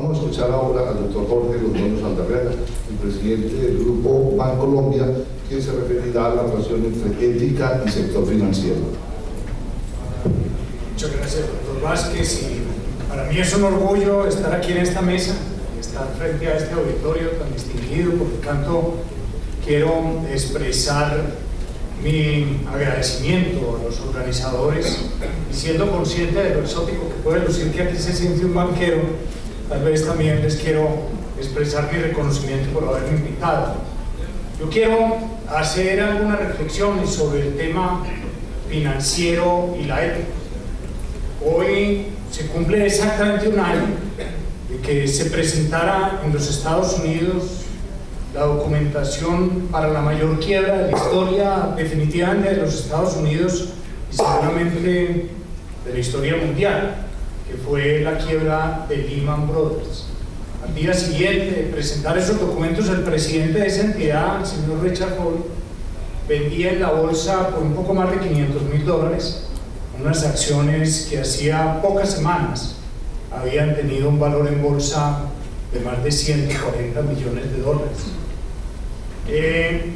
Vamos a escuchar ahora al doctor Jorge Londoño Saldarriaga, el presidente del Grupo Bancolombia, que se referirá a la relación entre ética y sector financiero. Muchas gracias, doctor Vázquez, y para mí es un orgullo estar aquí en esta mesa, estar frente a este auditorio tan distinguido. Por lo tanto, quiero expresar mi agradecimiento a los organizadores, y siendo consciente de lo exótico que puede lucir que aquí se siente un banquero, tal vez también les quiero expresar mi reconocimiento por haberme invitado. Yo quiero hacer algunas reflexiones sobre el tema financiero y la ética. Hoy se cumple exactamente un año de que se presentara en los Estados Unidos la documentación para la mayor quiebra de la historia definitivamente de los Estados Unidos y seguramente de la historia mundial, que fue la quiebra de Lehman Brothers. Al día siguiente de presentar esos documentos, el presidente de esa entidad, el señor Richard Hall, vendía en la bolsa por un poco más de $500.000 unas acciones que hacía pocas semanas habían tenido un valor en bolsa de más de $140 millones.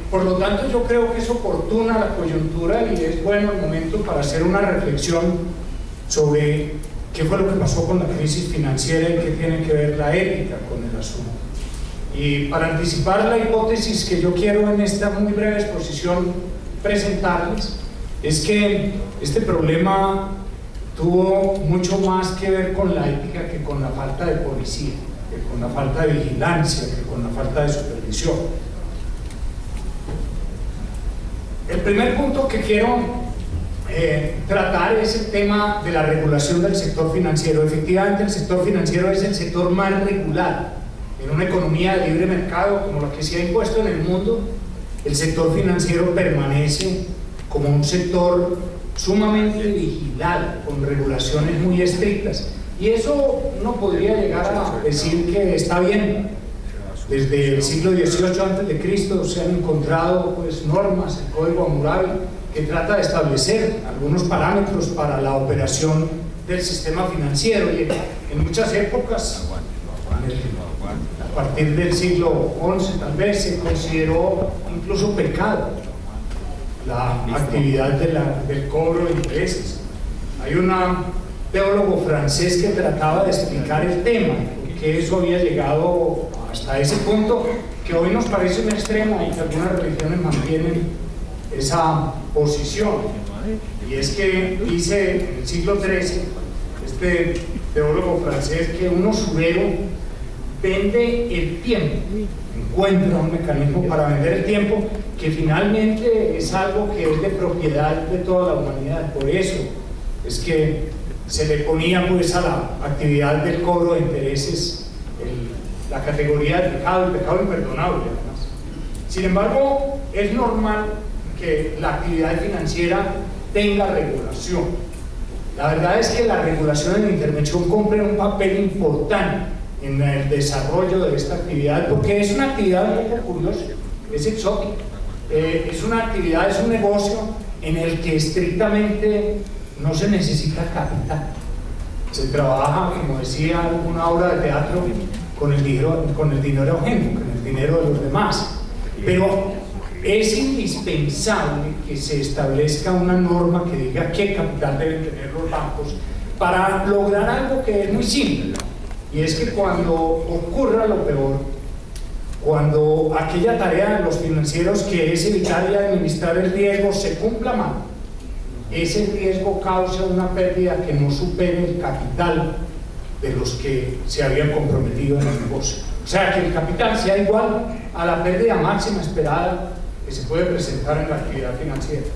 Por lo tanto, yo creo que es oportuna la coyuntura y es bueno el momento para hacer una reflexión sobre qué fue lo que pasó con la crisis financiera y qué tiene que ver la ética con el asunto. Y para anticipar la hipótesis que yo quiero en esta muy breve exposición presentarles, es que este problema tuvo mucho más que ver con la ética que con la falta de policía, que con la falta de vigilancia, que con la falta de supervisión. El primer punto que quiero tratar es el tema de la regulación del sector financiero. Efectivamente, el sector financiero es el sector más regulado. En una economía de libre mercado como la que se ha impuesto en el mundo, el sector financiero permanece como un sector sumamente vigilado, con regulaciones muy estrictas. Y eso uno podría llegar a decir que está bien. Desde el siglo XVIII a.C. se han encontrado normas, el Código Hammurabi, que trata de establecer algunos parámetros para la operación del sistema financiero. Y en muchas épocas, a partir del siglo XI tal vez, se consideró incluso pecado la actividad del cobro de intereses. Hay un teólogo francés que trataba de explicar el tema, porque eso había llegado hasta ese punto que hoy nos parece un extremo y que algunas religiones mantienen esa posición. Y es que dice en el siglo XIII este teólogo francés que un usurero vende el tiempo, encuentra un mecanismo para vender el tiempo que finalmente es algo que es de propiedad de toda la humanidad. Por eso es que se le ponía a la actividad del cobro de intereses la categoría de pecado, el pecado imperdonable además. Sin embargo, es normal que la actividad financiera tenga regulación. La verdad es que la regulación en la intervención cumple un papel importante en el desarrollo de esta actividad, porque es una actividad un poco curiosa, es exótica, es una actividad, es un negocio en el que estrictamente no se necesita capital. Se trabaja, como decía alguna obra de teatro, con el dinero ajeno, con el dinero de los demás. Pero es indispensable que se establezca una norma que diga qué capital deben tener los bancos para lograr algo que es muy simple. Y es que cuando ocurra lo peor, cuando aquella tarea de los financieros que es evitar y administrar el riesgo se cumpla mal, ese riesgo causa una pérdida que no supere el capital de los que se habían comprometido en el negocio. O sea, que el capital sea igual a la pérdida máxima esperada que se puede presentar en la actividad financiera.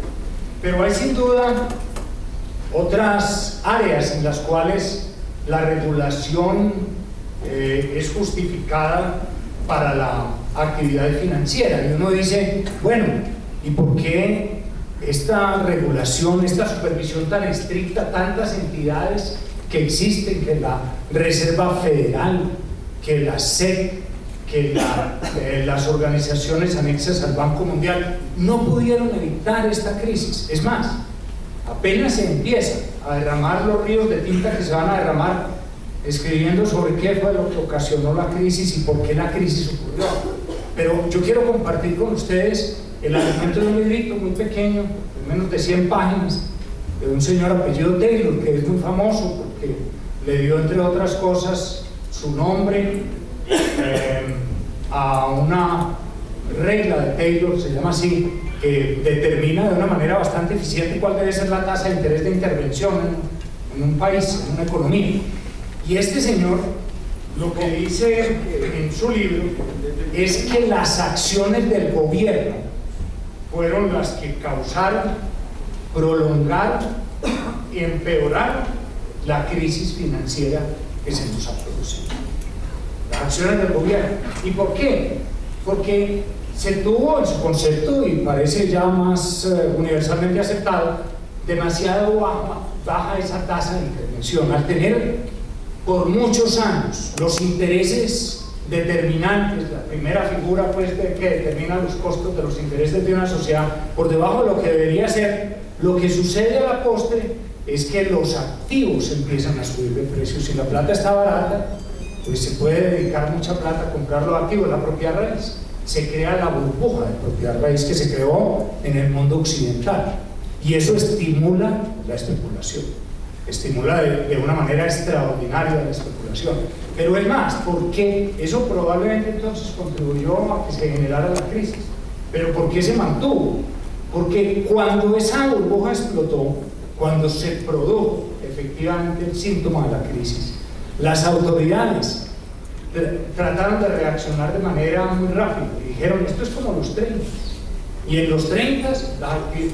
Pero hay sin duda otras áreas en las cuales la regulación es justificada para la actividad financiera. Y uno dice, bueno, ¿y por qué esta regulación, esta supervisión tan estricta, tantas entidades que existen, que la Reserva Federal, que la SEC, que las organizaciones anexas al Banco Mundial, no pudieron evitar esta crisis? Es más, apenas se empieza a derramar los ríos de tinta que se van a derramar escribiendo sobre qué fue lo que ocasionó la crisis y por qué la crisis ocurrió. Pero yo quiero compartir con ustedes el argumento de un librito muy pequeño, de menos de 100 páginas, de un señor apellido Taylor, que es muy famoso porque le dio, entre otras cosas, su nombre a una regla de Taylor, se llama así, que determina de una manera bastante eficiente cuál debe ser la tasa de interés de intervención en un país, en una economía. Y este señor lo que dice en su libro es que las acciones del gobierno fueron las que causaron, prolongaron y empeoraron la crisis financiera que se nos ha producido. Las acciones del gobierno. ¿Y por qué? Porque se tuvo en su concepto, y parece ya más universalmente aceptado, demasiado baja esa tasa de intervención. Al tener por muchos años los intereses determinantes, la primera figura pues que determina los costos de los intereses de una sociedad por debajo de lo que debería ser, lo que sucede a la postre es que los activos empiezan a subir de precio. Si la plata está barata, pues se puede dedicar mucha plata a comprar los activos, la propiedad raíz. Se crea la burbuja de propiedad raíz que se creó en el mundo occidental, y eso estimula la especulación, estimula de una manera extraordinaria la especulación. Pero es más, porque eso probablemente entonces contribuyó a que se generara la crisis. Pero ¿por qué se mantuvo? Porque cuando esa burbuja explotó, cuando se produjo efectivamente el síntoma de la crisis, las autoridades trataron de reaccionar de manera muy rápida y dijeron: esto es como los 30. Y en los 30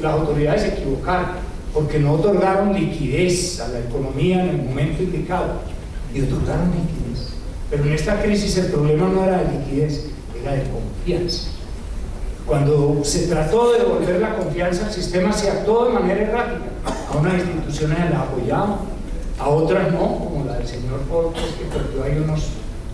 las autoridades se equivocaron porque no otorgaron liquidez a la economía en el momento indicado, y otorgaron liquidez. Pero en esta crisis el problema no era de liquidez, era de confianza. Cuando se trató de devolver la confianza al sistema, se actuó de manera errática. A unas instituciones las apoyaban, a otras no, como la del señor Ford, que perdió ahí unos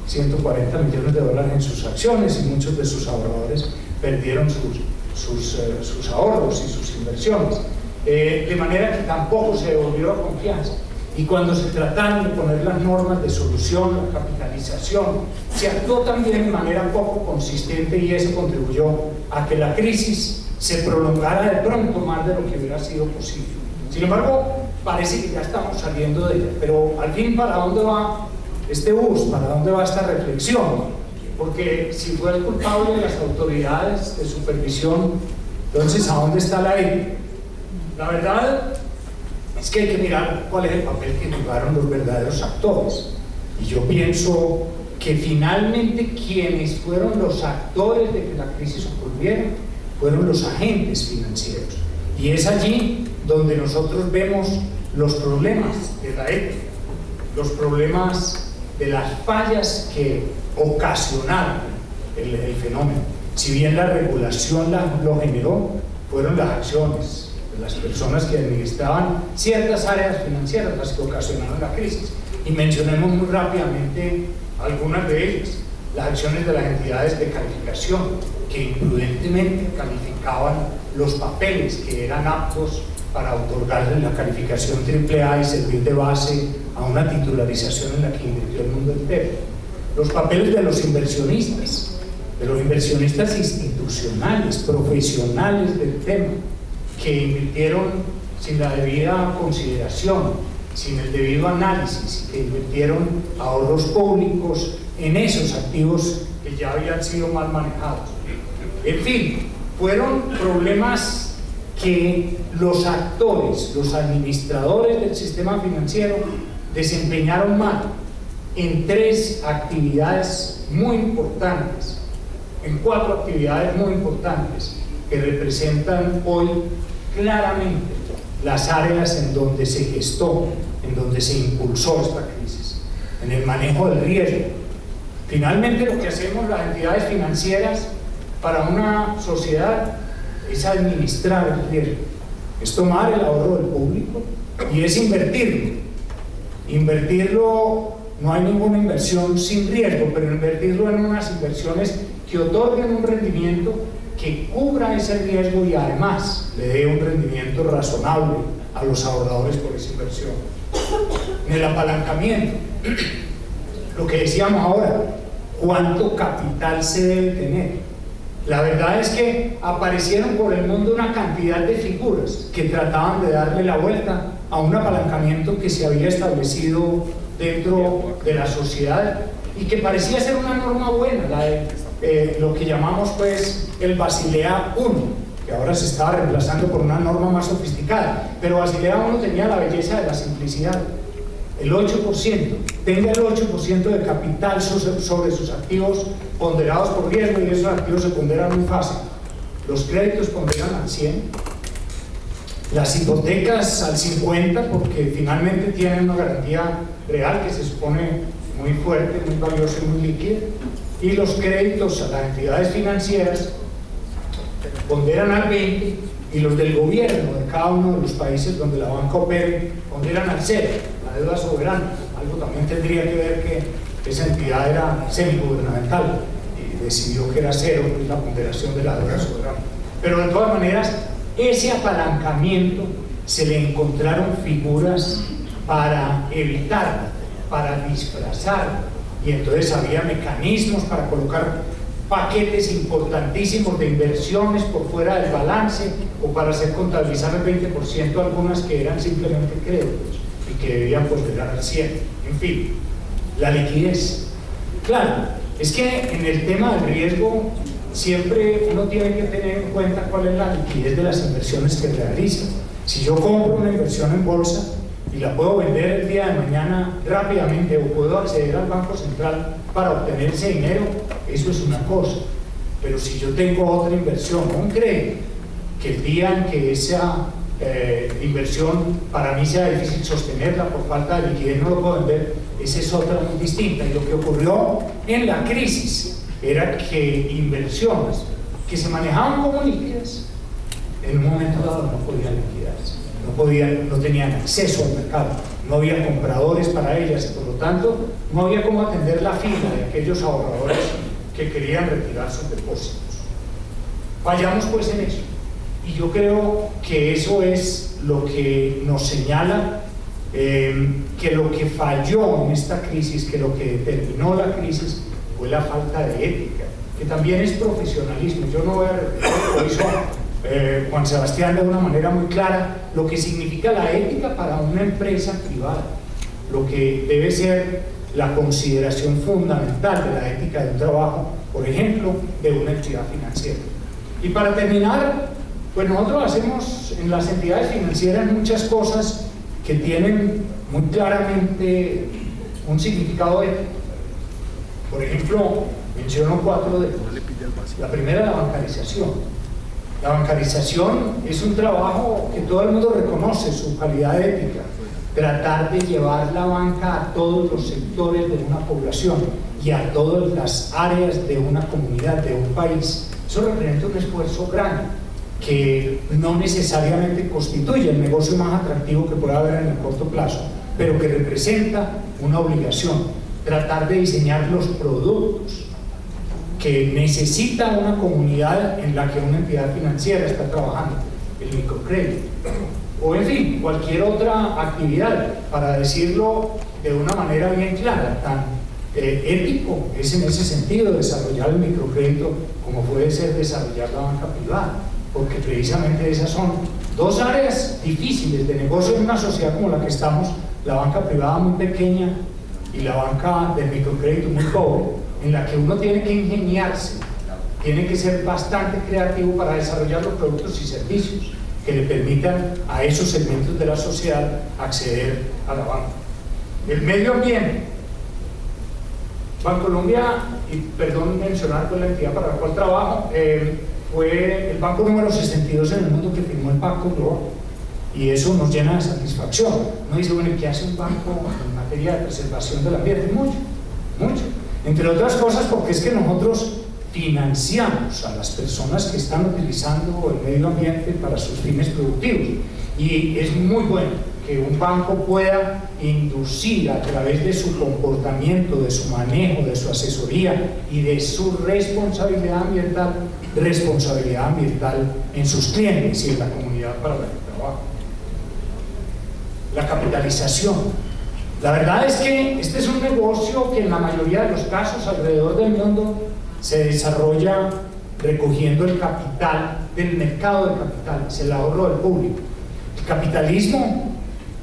140 millones de dólares en sus acciones, y muchos de sus ahorradores perdieron sus ahorros y sus inversiones. De manera que tampoco se devolvió la confianza. Y cuando se trataron de poner las normas de solución, la capitalización, se actuó también de manera poco consistente, y eso contribuyó a que la crisis se prolongara de pronto más de lo que hubiera sido posible. Sin embargo, parece que ya estamos saliendo de ella. Pero al fin, ¿para dónde va este bus? ¿Para dónde va esta reflexión? Porque si fue el culpable de las autoridades de supervisión, entonces ¿a dónde está la ética? La verdad es que hay que mirar cuál es el papel que jugaron los verdaderos actores. Y yo pienso que finalmente quienes fueron los actores de que la crisis ocurriera fueron los agentes financieros. Y es allí donde nosotros vemos los problemas de la ética, los problemas de las fallas que ocasionaron el fenómeno. Si bien la regulación lo generó, fueron las acciones de las personas que administraban ciertas áreas financieras las que ocasionaron la crisis. Y mencionemos muy rápidamente algunas de ellas. Las acciones de las entidades de calificación, que imprudentemente calificaban los papeles que eran aptos para otorgarles la calificación AAA y servir de base a una titularización en la que invirtió el mundo entero. Los papeles de los inversionistas institucionales, profesionales del tema, que invirtieron sin la debida consideración, sin el debido análisis, que invirtieron ahorros públicos en esos activos que ya habían sido mal manejados. En fin, fueron problemas que los actores, los administradores del sistema financiero desempeñaron mal en 3 actividades muy importantes, en 4 actividades muy importantes que representan hoy claramente las áreas en donde se gestó, en donde se impulsó esta crisis. En el manejo del riesgo. Finalmente, lo que hacemos las entidades financieras para una sociedad es administrar el riesgo, es tomar el ahorro del público y es invertirlo. No hay ninguna inversión sin riesgo, pero invertirlo en unas inversiones que otorguen un rendimiento que cubra ese riesgo y además le dé un rendimiento razonable a los ahorradores por esa inversión. En el apalancamiento, Lo que decíamos ahora, ¿cuánto capital se debe tener? La verdad es que aparecieron por el mundo una cantidad de figuras que trataban de darle la vuelta a un apalancamiento que se había establecido dentro de la sociedad y que parecía ser una norma buena, la de lo que llamamos pues el Basilea I, que ahora se estaba reemplazando por una norma más sofisticada, pero Basilea I tenía la belleza de la simplicidad. El 8%, tenga el 8% de capital sobre sus activos ponderados por riesgo, y esos activos se ponderan muy fácil. Los créditos ponderan al 100%, las hipotecas al 50%, porque finalmente tienen una garantía real que se supone muy fuerte, muy valiosa y muy líquida, y los créditos a las entidades financieras ponderan al 20%, y los del gobierno de cada uno de los países donde la banca opere ponderan al 0%, la deuda soberana. Algo también tendría que ver que esa entidad era semigubernamental y decidió que era 0%, pues la ponderación de la deuda soberana. Pero de todas maneras, ese apalancamiento se le encontraron figuras para evitar, para disfrazar, y entonces había mecanismos para colocar paquetes importantísimos de inversiones por fuera del balance o para hacer contabilizar el 20% algunas que eran simplemente créditos y que debían ponderar al 100%. En fin, la liquidez. Claro, es que en el tema del riesgo siempre uno tiene que tener en cuenta cuál es la liquidez de las inversiones que realiza. Si yo compro una inversión en bolsa y la puedo vender el día de mañana rápidamente, o puedo acceder al Banco Central para obtener ese dinero, eso es una cosa. Pero si yo tengo otra inversión, un crédito, que el día en que esa inversión para mí sea difícil sostenerla por falta de liquidez, no lo puedo vender, esa es otra muy distinta. Y lo que ocurrió en la crisis era que inversiones que se manejaban como líquidas, en un momento dado no podían liquidarse, no tenían acceso al mercado, no había compradores para ellas y por lo tanto no había cómo atender la fila de aquellos ahorradores que querían retirar sus depósitos. Fallamos pues en eso, y yo creo que eso es lo que nos señala que lo que falló en esta crisis, que lo que determinó la crisis fue la falta de ética, que también es profesionalismo. Yo no voy a repetir lo que hizo Juan Sebastián de una manera muy clara, lo que significa la ética para una empresa privada, lo que debe ser la consideración fundamental de la ética de un trabajo, por ejemplo, de una entidad financiera. Y para terminar, pues nosotros hacemos en las entidades financieras muchas cosas que tienen muy claramente un significado ético. Por ejemplo, menciono 4 de ellos. La primera, la bancarización. La bancarización es un trabajo que todo el mundo reconoce su calidad ética. Tratar de llevar la banca a todos los sectores de una población y a todas las áreas de una comunidad, de un país. Eso representa un esfuerzo grande que no necesariamente constituye el negocio más atractivo que pueda haber en el corto plazo, pero que representa una obligación. Tratar de diseñar los productos que necesita una comunidad en la que una entidad financiera está trabajando, el microcrédito, o en fin, cualquier otra actividad, para decirlo de una manera bien clara, tan ético es en ese sentido desarrollar el microcrédito como puede ser desarrollar la banca privada, porque precisamente esas son 2 áreas difíciles de negocio en una sociedad como la que estamos, la banca privada muy pequeña y la banca del microcrédito muy pobre, en la que uno tiene que ingeniarse, tiene que ser bastante creativo para desarrollar los productos y servicios que le permitan a esos segmentos de la sociedad acceder a la banca. El medio ambiente. Bancolombia, y perdón mencionar pues la entidad para la cual trabajo, fue el banco número 62 en el mundo que firmó el Pacto Global, y eso nos llena de satisfacción. Uno dice, bueno, ¿qué hace un banco en materia de preservación del ambiente? Mucho. Entre otras cosas porque es que nosotros financiamos a las personas que están utilizando el medio ambiente para sus fines productivos, y es muy bueno que un banco pueda inducir a través de su comportamiento, de su manejo, de su asesoría y de su responsabilidad ambiental en sus clientes y en la comunidad para la que trabaja. La capitalización. La verdad es que este es un negocio que en la mayoría de los casos alrededor del mundo se desarrolla recogiendo el capital del mercado de capitales, el ahorro del público. El capitalismo,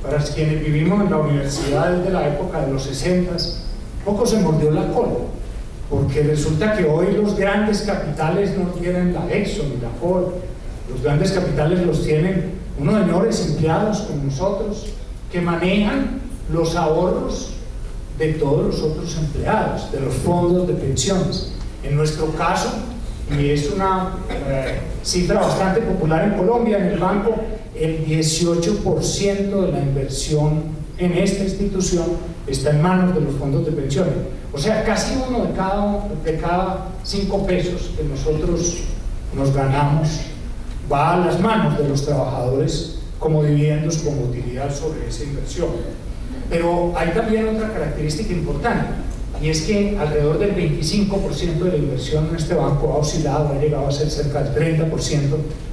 para quienes vivimos en la universidad desde la época de los 60s, poco se mordió la cola, porque resulta que hoy los grandes capitales no tienen la Exxon ni la Ford. Los grandes capitales los tienen unos señores empleados como nosotros que manejan los ahorros de todos los otros empleados, de los fondos de pensiones. En nuestro caso, y es una cifra bastante popular en Colombia, en el banco, el 18% de la inversión en esta institución está en manos de los fondos de pensiones. O sea, casi uno de cada 5 pesos que nosotros nos ganamos va a las manos de los trabajadores como dividendos, como utilidad sobre esa inversión. Pero hay también otra característica importante, y es que alrededor del 25% de la inversión en este banco ha oscilado, ha llegado a ser cerca del 30%,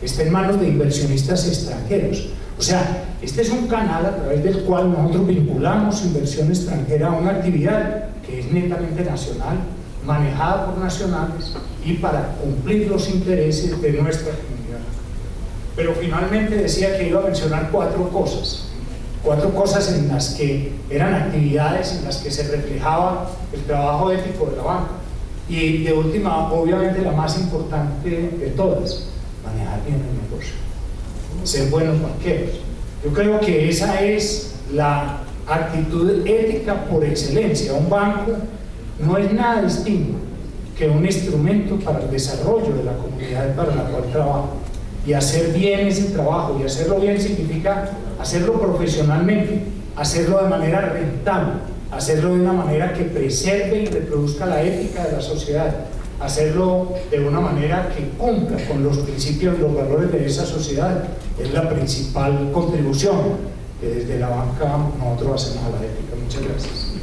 está en manos de inversionistas extranjeros. O sea, este es un canal a través del cual nosotros vinculamos inversión extranjera a una actividad que es netamente nacional, manejada por nacionales y para cumplir los intereses de nuestra comunidad. Pero finalmente decía que iba a mencionar 4 cosas en las que eran actividades en las que se reflejaba el trabajo ético de la banca. Y de última, obviamente la más importante de todas, manejar bien el negocio, ser buenos banqueros. Yo creo que esa es la actitud ética por excelencia. Un banco no es nada distinto que un instrumento para el desarrollo de la comunidad para la cual trabaja. Y hacer bien ese trabajo, y hacerlo bien significa hacerlo profesionalmente, hacerlo de manera rentable, hacerlo de una manera que preserve y reproduzca la ética de la sociedad, hacerlo de una manera que cumpla con los principios y los valores de esa sociedad. Es la principal contribución que desde la banca nosotros hacemos a la ética. Muchas gracias.